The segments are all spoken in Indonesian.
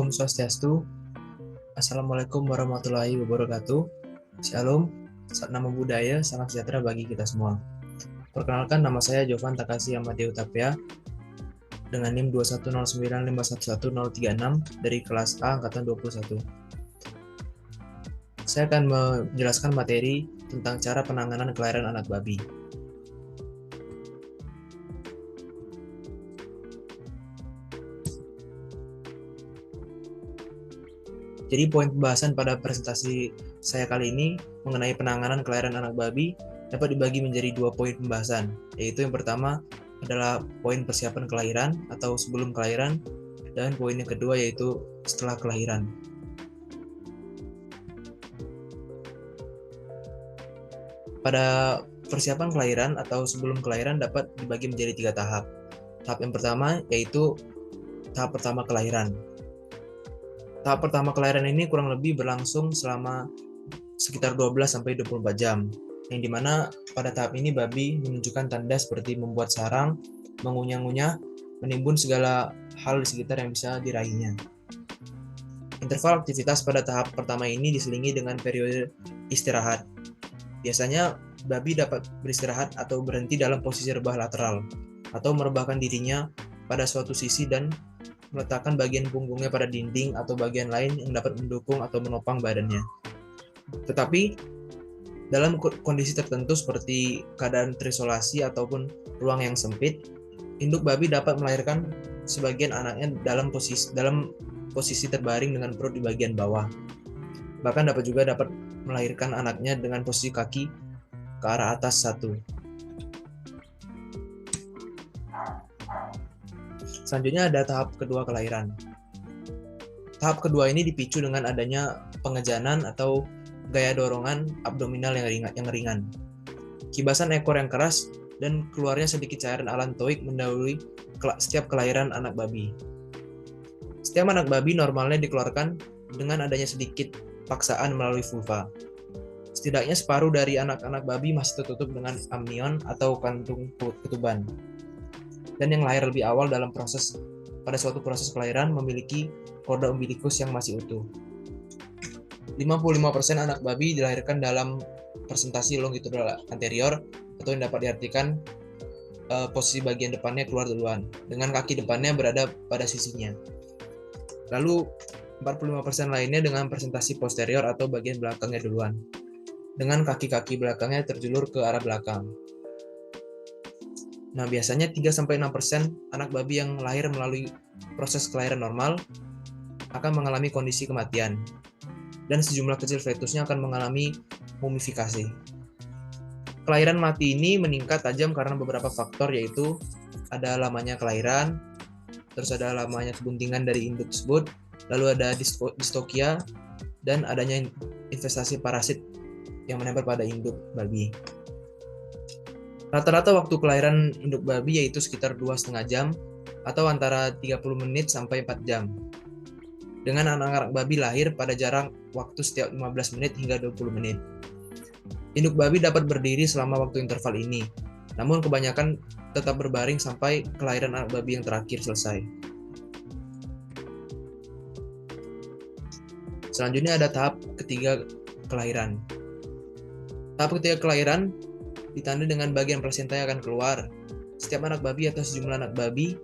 Om Swastiastu. Assalamualaikum warahmatullahi wabarakatuh. Shalom, namo budaya, salam sejahtera bagi kita semua. Perkenalkan, nama saya Jovan Takashi Amadeo Tapia dengan NIM 21095111036 dari kelas A angkatan 21. Saya akan menjelaskan materi tentang cara penanganan kelahiran anak babi. Jadi poin pembahasan pada presentasi saya kali ini mengenai penanganan kelahiran anak babi dapat dibagi menjadi 2 poin pembahasan, yaitu yang pertama adalah poin persiapan kelahiran atau sebelum kelahiran, dan poin yang kedua yaitu setelah kelahiran. Pada persiapan kelahiran atau sebelum kelahiran dapat dibagi menjadi 3 tahap. Tahap yang pertama yaitu tahap pertama kelahiran. Tahap pertama kelahiran ini kurang lebih berlangsung selama sekitar 12-24 jam, yang dimana pada tahap ini babi menunjukkan tanda seperti membuat sarang, mengunyah-ngunyah, menimbun segala hal di sekitar yang bisa diraihnya. Interval aktivitas pada tahap pertama ini diselingi dengan periode istirahat. Biasanya babi dapat beristirahat atau berhenti dalam posisi rebah lateral, atau merebahkan dirinya pada suatu sisi dan meletakkan bagian punggungnya pada dinding atau bagian lain yang dapat mendukung atau menopang badannya. Tetapi, dalam kondisi tertentu seperti keadaan terisolasi ataupun ruang yang sempit, induk babi dapat melahirkan sebagian anaknya dalam posisi terbaring dengan perut di bagian bawah. Bahkan dapat melahirkan anaknya dengan posisi kaki ke arah atas satu. Selanjutnya ada tahap kedua kelahiran. Tahap kedua ini dipicu dengan adanya pengejanan atau gaya dorongan abdominal yang ringan. Kibasan ekor yang keras dan keluarnya sedikit cairan alantoik mendahului setiap kelahiran anak babi. Setiap anak babi normalnya dikeluarkan dengan adanya sedikit paksaan melalui vulva. Setidaknya separuh dari anak-anak babi masih tertutup dengan amnion atau kantung ketuban. Dan yang lahir lebih awal pada suatu proses kelahiran memiliki roda umbilikus yang masih utuh. 55% anak babi dilahirkan dalam presentasi longitudinal anterior, atau yang dapat diartikan posisi bagian depannya keluar duluan, dengan kaki depannya berada pada sisinya. Lalu 45% lainnya dengan presentasi posterior atau bagian belakangnya duluan, dengan kaki-kaki belakangnya terjulur ke arah belakang. Nah, biasanya 3-6% anak babi yang lahir melalui proses kelahiran normal akan mengalami kondisi kematian, dan sejumlah kecil fetusnya akan mengalami mumifikasi. Kelahiran mati ini meningkat tajam karena beberapa faktor, yaitu ada lamanya kelahiran, terus ada lamanya kebuntingan dari induk tersebut, lalu ada distokia, dan adanya investasi parasit yang menempel pada induk babi. Rata-rata waktu kelahiran induk babi yaitu sekitar 2,5 jam atau antara 30 menit sampai 4 jam. Dengan anak-anak babi lahir pada jarak waktu setiap 15 menit hingga 20 menit. Induk babi dapat berdiri selama waktu interval ini, namun kebanyakan tetap berbaring sampai kelahiran anak babi yang terakhir selesai. Selanjutnya ada tahap ketiga kelahiran. Tahap ketiga kelahiran ditandai dengan bagian plasenta yang akan keluar setiap anak babi atau sejumlah anak babi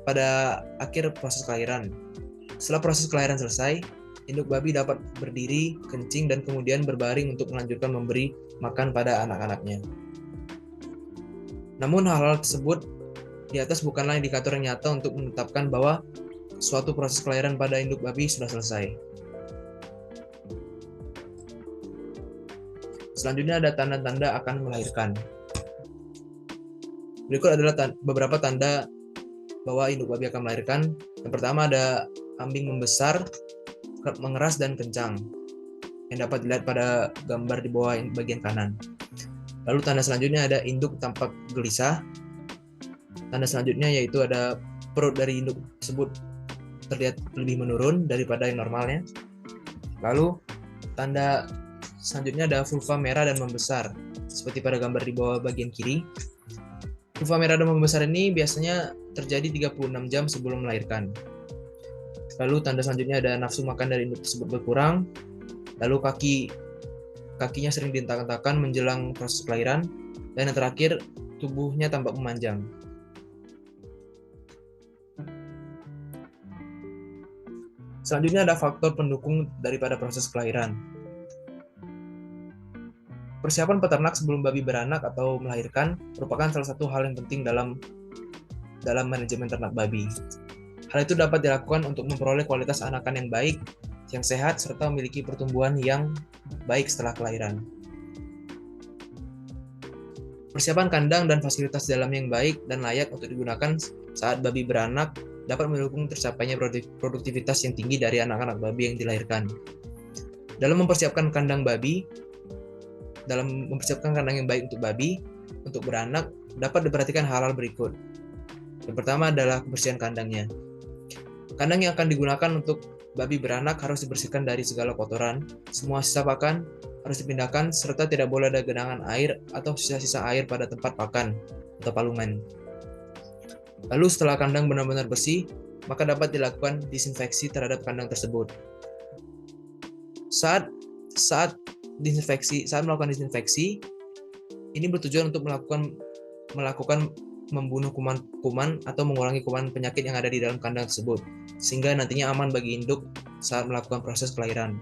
pada akhir proses kelahiran. Setelah proses kelahiran selesai, induk babi dapat berdiri, kencing, dan kemudian berbaring untuk melanjutkan memberi makan pada anak-anaknya. Namun hal-hal tersebut di atas bukanlah indikator yang nyata untuk menetapkan bahwa suatu proses kelahiran pada induk babi sudah selesai. Selanjutnya ada tanda-tanda akan melahirkan. Berikut adalah beberapa tanda bahwa induk babi akan melahirkan. Yang pertama ada kambing membesar, mengeras, dan kencang, yang dapat dilihat pada gambar di bawah bagian kanan. Lalu tanda selanjutnya ada induk tampak gelisah. Tanda selanjutnya yaitu ada perut dari induk tersebut terlihat lebih menurun daripada yang normalnya. Lalu tanda selanjutnya ada vulva merah dan membesar, seperti pada gambar di bawah bagian kiri. Vulva merah dan membesar ini biasanya terjadi 36 jam sebelum melahirkan. Lalu tanda selanjutnya ada nafsu makan dari induk tersebut berkurang. Lalu kakinya sering dihentak-hentakan menjelang proses kelahiran. Dan yang terakhir, tubuhnya tampak memanjang. Selanjutnya ada faktor pendukung daripada proses kelahiran. Persiapan peternak sebelum babi beranak atau melahirkan merupakan salah satu hal yang penting dalam manajemen ternak babi. Hal itu dapat dilakukan untuk memperoleh kualitas anakan yang baik, yang sehat, serta memiliki pertumbuhan yang baik setelah kelahiran. Persiapan kandang dan fasilitas dalam yang baik dan layak untuk digunakan saat babi beranak dapat mendukung tercapainya produktivitas yang tinggi dari anak-anak babi yang dilahirkan. Dalam mempersiapkan kandang yang baik untuk babi untuk beranak, dapat diperhatikan hal-hal berikut. Yang pertama adalah kebersihan kandangnya. Kandang yang akan digunakan untuk babi beranak harus dibersihkan dari segala kotoran, semua sisa pakan harus dipindahkan, serta tidak boleh ada genangan air atau sisa-sisa air pada tempat pakan atau palungan. Lalu setelah kandang benar-benar bersih, maka dapat dilakukan disinfeksi terhadap kandang tersebut. Saat melakukan disinfeksi, ini bertujuan untuk melakukan membunuh kuman-kuman atau mengurangi kuman penyakit yang ada di dalam kandang tersebut, sehingga nantinya aman bagi induk saat melakukan proses kelahiran.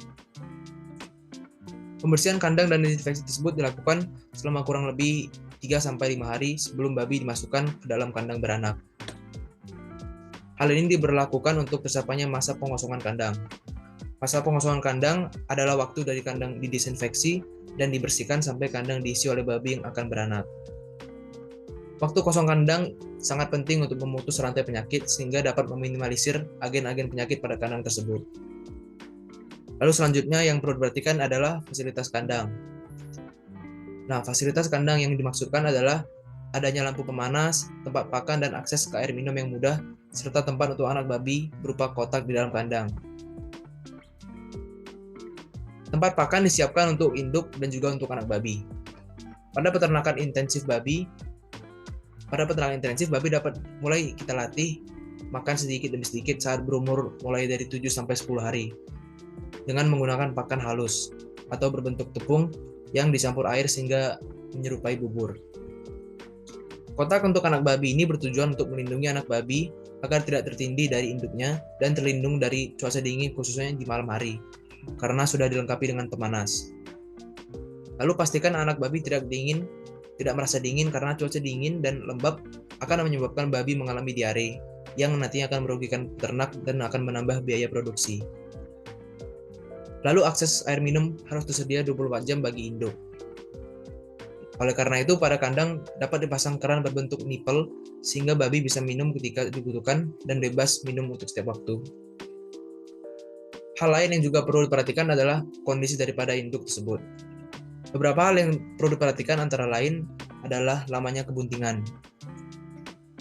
Pembersihan kandang dan disinfeksi tersebut dilakukan selama kurang lebih 3-5 hari sebelum babi dimasukkan ke dalam kandang beranak. Hal ini diberlakukan untuk tercapainya masa pengosongan kandang. Masa pengosongan kandang adalah waktu dari kandang didesinfeksi dan dibersihkan sampai kandang diisi oleh babi yang akan beranak. Waktu kosong kandang sangat penting untuk memutus rantai penyakit sehingga dapat meminimalisir agen-agen penyakit pada kandang tersebut. Lalu selanjutnya yang perlu diperhatikan adalah fasilitas kandang. Nah, fasilitas kandang yang dimaksudkan adalah adanya lampu pemanas, tempat pakan dan akses ke air minum yang mudah, serta tempat untuk anak babi berupa kotak di dalam kandang. Tempat pakan disiapkan untuk induk dan juga untuk anak babi. Pada peternakan intensif babi dapat mulai kita latih makan sedikit demi sedikit saat berumur mulai dari 7-10 hari dengan menggunakan pakan halus atau berbentuk tepung yang dicampur air sehingga menyerupai bubur. Kotak untuk anak babi ini bertujuan untuk melindungi anak babi agar tidak tertindih dari induknya dan terlindung dari cuaca dingin khususnya di malam hari, karena sudah dilengkapi dengan pemanas. Lalu pastikan anak babi tidak merasa dingin karena cuaca dingin dan lembab akan menyebabkan babi mengalami diare yang nantinya akan merugikan peternak dan akan menambah biaya produksi. Lalu akses air minum harus tersedia 24 jam bagi induk. Oleh karena itu, pada kandang dapat dipasang keran berbentuk nipple sehingga babi bisa minum ketika dibutuhkan dan bebas minum untuk setiap waktu. Hal lain yang juga perlu diperhatikan adalah kondisi daripada induk tersebut. Beberapa hal yang perlu diperhatikan antara lain adalah lamanya kebuntingan.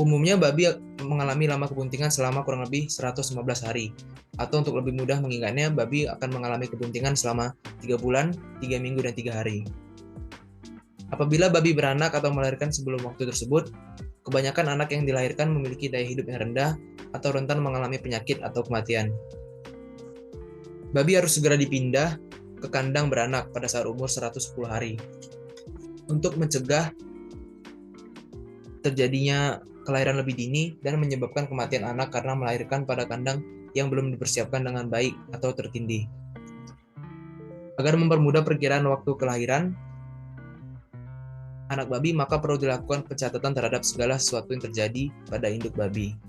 Umumnya babi mengalami lama kebuntingan selama kurang lebih 115 hari. Atau untuk lebih mudah mengingatnya, babi akan mengalami kebuntingan selama 3 bulan, 3 minggu, dan 3 hari. Apabila babi beranak atau melahirkan sebelum waktu tersebut, kebanyakan anak yang dilahirkan memiliki daya hidup yang rendah atau rentan mengalami penyakit atau kematian. Babi harus segera dipindah ke kandang beranak pada saat umur 110 hari untuk mencegah terjadinya kelahiran lebih dini dan menyebabkan kematian anak karena melahirkan pada kandang yang belum dipersiapkan dengan baik atau tertindih. Agar mempermudah perkiraan waktu kelahiran anak babi, maka perlu dilakukan pencatatan terhadap segala sesuatu yang terjadi pada induk babi.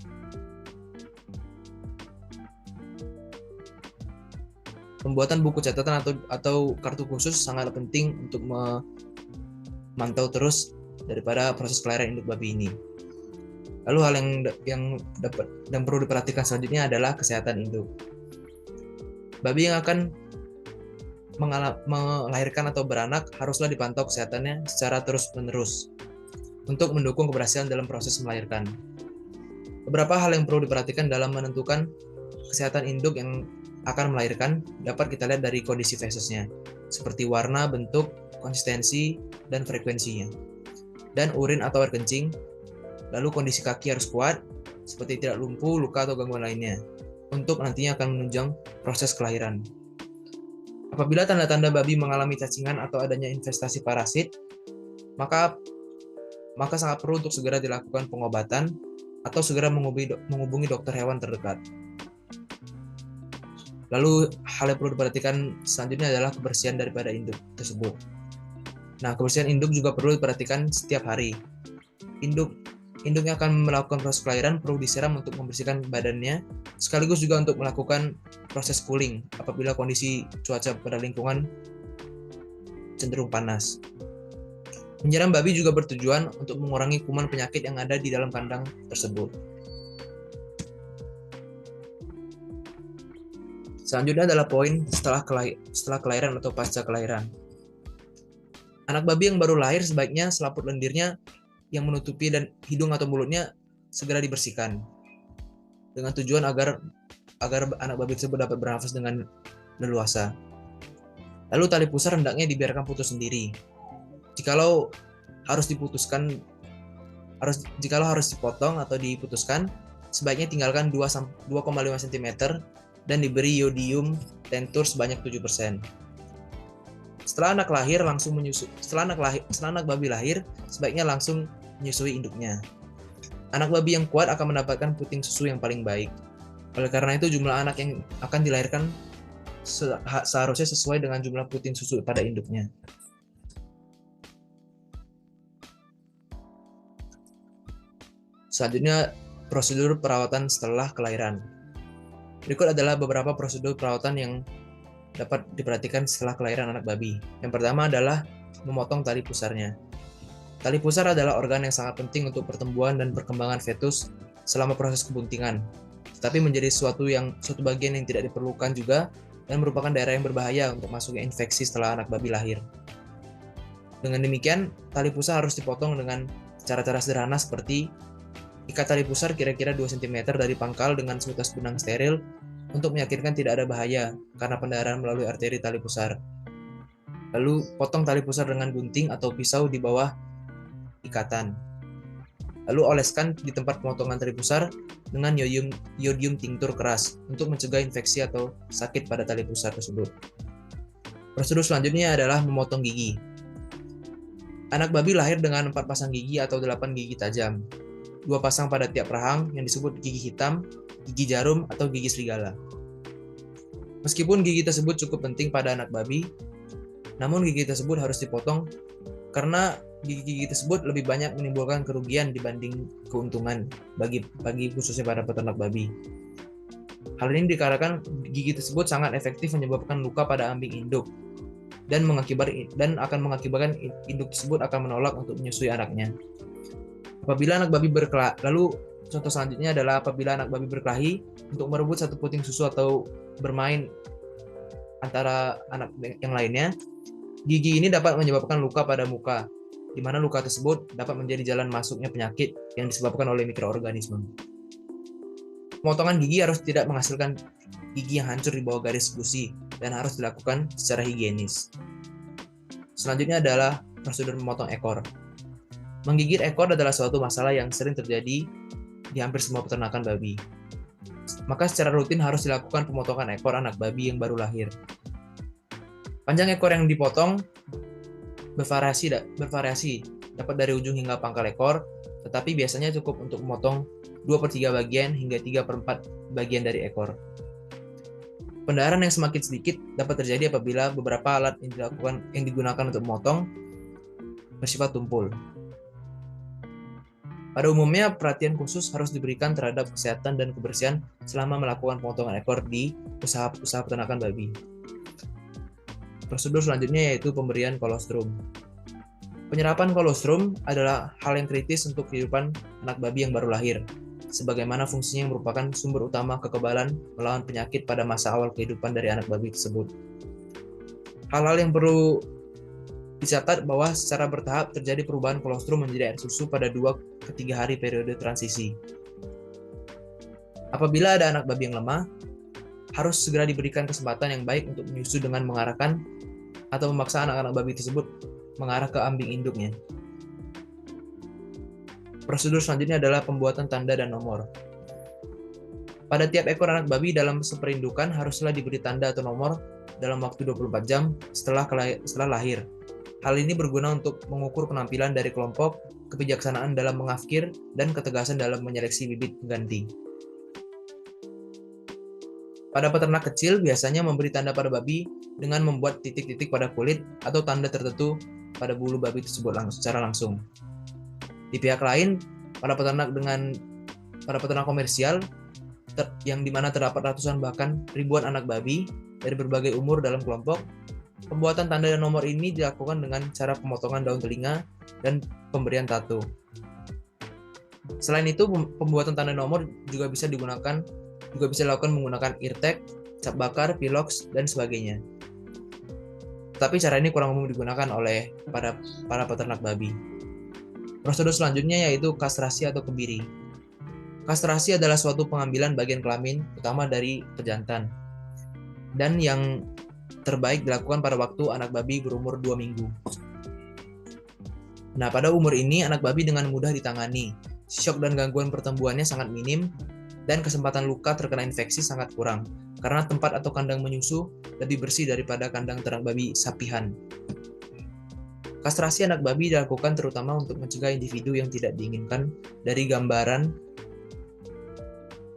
Pembuatan buku catatan atau kartu khusus sangat penting untuk memantau terus daripada proses kelahiran induk babi ini. Lalu hal yang perlu diperhatikan selanjutnya adalah kesehatan induk. Babi yang akan melahirkan atau beranak haruslah dipantau kesehatannya secara terus-menerus untuk mendukung keberhasilan dalam proses melahirkan. Beberapa hal yang perlu diperhatikan dalam menentukan kesehatan induk yang akan melahirkan dapat kita lihat dari kondisi fesesnya, seperti warna, bentuk, konsistensi, dan frekuensinya, dan urin atau air kencing. Lalu kondisi kaki harus kuat, seperti tidak lumpuh, luka, atau gangguan lainnya. untuk nantinya akan menunjang proses kelahiran. Apabila tanda-tanda babi mengalami cacingan atau adanya infestasi parasit, maka sangat perlu untuk segera dilakukan pengobatan atau segera menghubungi dokter hewan terdekat. Lalu hal yang perlu diperhatikan selanjutnya adalah kebersihan daripada induk tersebut. Nah, kebersihan induk juga perlu diperhatikan setiap hari. Induknya akan melakukan proses kelahiran perlu disiram untuk membersihkan badannya, sekaligus juga untuk melakukan proses cooling apabila kondisi cuaca pada lingkungan cenderung panas. Menyiram babi juga bertujuan untuk mengurangi kuman penyakit yang ada di dalam kandang tersebut. Selanjutnya adalah poin setelah kelahiran atau pasca kelahiran. Anak babi yang baru lahir sebaiknya selaput lendirnya yang menutupi dan hidung atau mulutnya segera dibersihkan, dengan tujuan agar anak babi tersebut dapat bernafas dengan leluasa. Lalu tali pusar hendaknya dibiarkan putus sendiri. Jikalau harus dipotong atau diputuskan, sebaiknya tinggalkan 2,5 cm dan diberi iodium tentur sebanyak 7%. Setelah anak babi lahir, sebaiknya langsung menyusui induknya. Anak babi yang kuat akan mendapatkan puting susu yang paling baik. Oleh karena itu, jumlah anak yang akan dilahirkan seharusnya sesuai dengan jumlah puting susu pada induknya. Selanjutnya, prosedur perawatan setelah kelahiran. Berikut adalah beberapa prosedur perawatan yang dapat diperhatikan setelah kelahiran anak babi. Yang pertama adalah memotong tali pusarnya. Tali pusar adalah organ yang sangat penting untuk pertumbuhan dan perkembangan fetus selama proses kebuntingan, tetapi menjadi suatu bagian yang tidak diperlukan juga dan merupakan daerah yang berbahaya untuk masuknya infeksi setelah anak babi lahir. Dengan demikian, tali pusar harus dipotong dengan cara-cara sederhana seperti ikat tali pusar kira-kira 2 cm dari pangkal dengan seutas benang steril untuk meyakinkan tidak ada bahaya karena pendarahan melalui arteri tali pusar. Lalu, potong tali pusar dengan gunting atau pisau di bawah ikatan. Lalu, oleskan di tempat pemotongan tali pusar dengan iodium tinctur keras untuk mencegah infeksi atau sakit pada tali pusar tersebut. Prosedur selanjutnya adalah memotong gigi. Anak babi lahir dengan 4 pasang gigi atau 8 gigi tajam. 2 pasang pada tiap rahang yang disebut gigi hitam, gigi jarum, atau gigi serigala. Meskipun gigi tersebut cukup penting pada anak babi, namun gigi tersebut harus dipotong karena gigi tersebut lebih banyak menimbulkan kerugian dibanding keuntungan bagi khususnya pada peternak babi. Hal ini dikarenakan gigi tersebut sangat efektif menyebabkan luka pada ambing induk dan akan mengakibatkan induk tersebut akan menolak untuk menyusui anaknya. Apabila anak babi lalu contoh selanjutnya adalah apabila anak babi berkelahi untuk merebut satu puting susu atau bermain antara anak yang lainnya, gigi ini dapat menyebabkan luka pada muka, di mana luka tersebut dapat menjadi jalan masuknya penyakit yang disebabkan oleh mikroorganisme. Pemotongan gigi harus tidak menghasilkan gigi yang hancur di bawah garis gusi dan harus dilakukan secara higienis. Selanjutnya adalah prosedur memotong ekor. Menggigit ekor adalah suatu masalah yang sering terjadi di hampir semua peternakan babi. Maka secara rutin harus dilakukan pemotongan ekor anak babi yang baru lahir. Panjang ekor yang dipotong bervariasi, dapat dari ujung hingga pangkal ekor, tetapi biasanya cukup untuk memotong 2/3 bagian hingga 3/4 bagian dari ekor. Pendarahan yang semakin sedikit dapat terjadi apabila beberapa alat yang digunakan untuk memotong bersifat tumpul. Pada umumnya, perhatian khusus harus diberikan terhadap kesehatan dan kebersihan selama melakukan pemotongan ekor di usaha peternakan babi. Prosedur selanjutnya yaitu pemberian kolostrum. Penyerapan kolostrum adalah hal yang kritis untuk kehidupan anak babi yang baru lahir, sebagaimana fungsinya yang merupakan sumber utama kekebalan melawan penyakit pada masa awal kehidupan dari anak babi tersebut. Hal-hal yang perlu dicatat bahwa secara bertahap terjadi perubahan kolostrum menjadi air susu pada 2-3 hari periode transisi. Apabila ada anak babi yang lemah, harus segera diberikan kesempatan yang baik untuk menyusu dengan mengarahkan atau memaksa anak-anak babi tersebut mengarah ke ambing induknya. Prosedur selanjutnya adalah pembuatan tanda dan nomor. Pada tiap ekor anak babi dalam seperindukan haruslah diberi tanda atau nomor dalam waktu 24 jam setelah lahir. Hal ini berguna untuk mengukur penampilan dari kelompok, kebijaksanaan dalam mengafkir, dan ketegasan dalam menyeleksi bibit pengganti. Pada peternak kecil, biasanya memberi tanda pada babi dengan membuat titik-titik pada kulit atau tanda tertentu pada bulu babi tersebut secara langsung. Di pihak lain, pada peternak komersial, yang dimana terdapat ratusan bahkan ribuan anak babi dari berbagai umur dalam kelompok, pembuatan tanda dan nomor ini dilakukan dengan cara pemotongan daun telinga dan pemberian tato. Selain itu, pembuatan tanda nomor juga bisa dilakukan menggunakan ear tag, cap bakar, pilox, dan sebagainya. Tapi cara ini kurang umum digunakan oleh para peternak babi. Prosedur selanjutnya yaitu kastrasi atau kebiri. Kastrasi adalah suatu pengambilan bagian kelamin utama dari pejantan, dan yang terbaik dilakukan pada waktu anak babi berumur 2 minggu. Nah, pada umur ini anak babi dengan mudah ditangani. Syok dan gangguan pertumbuhannya sangat minim, dan kesempatan luka terkena infeksi sangat kurang, karena tempat atau kandang menyusu lebih bersih daripada kandang ternak babi sapihan. Kastrasi anak babi dilakukan terutama untuk mencegah individu yang tidak diinginkan dari gambaran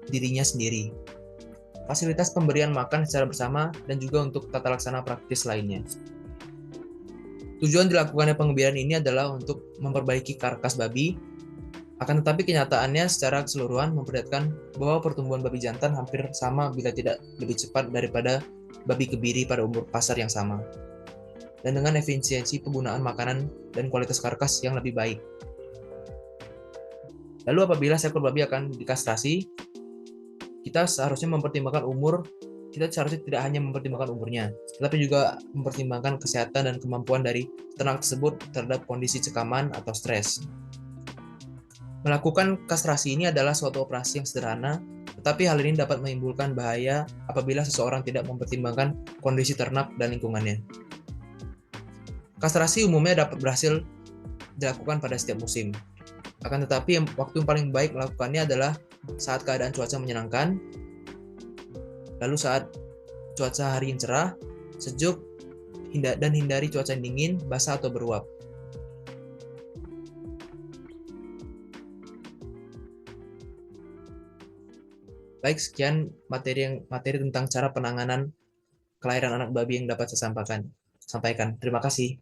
dirinya sendiri, fasilitas pemberian makan secara bersama, dan juga untuk tata laksana praktis lainnya. Tujuan dilakukannya pengebiaran ini adalah untuk memperbaiki karkas babi, akan tetapi kenyataannya secara keseluruhan memperlihatkan bahwa pertumbuhan babi jantan hampir sama bila tidak lebih cepat daripada babi kebiri pada umur pasar yang sama, dan dengan efisiensi penggunaan makanan dan kualitas karkas yang lebih baik. Lalu apabila seekor babi akan dikastrasi, kita seharusnya tidak hanya mempertimbangkan umurnya, tetapi juga mempertimbangkan kesehatan dan kemampuan dari ternak tersebut terhadap kondisi cekaman atau stres. Melakukan kastrasi ini adalah suatu operasi yang sederhana, tetapi hal ini dapat menimbulkan bahaya apabila seseorang tidak mempertimbangkan kondisi ternak dan lingkungannya. Kastrasi umumnya dapat berhasil dilakukan pada setiap musim. Akan tetapi waktu yang paling baik melakukannya adalah saat keadaan cuaca menyenangkan, lalu saat cuaca hari yang cerah, sejuk, dan hindari cuaca yang dingin, basah atau beruap. Baik, sekian materi tentang cara penanganan kelahiran anak babi yang dapat saya sampaikan. Terima kasih.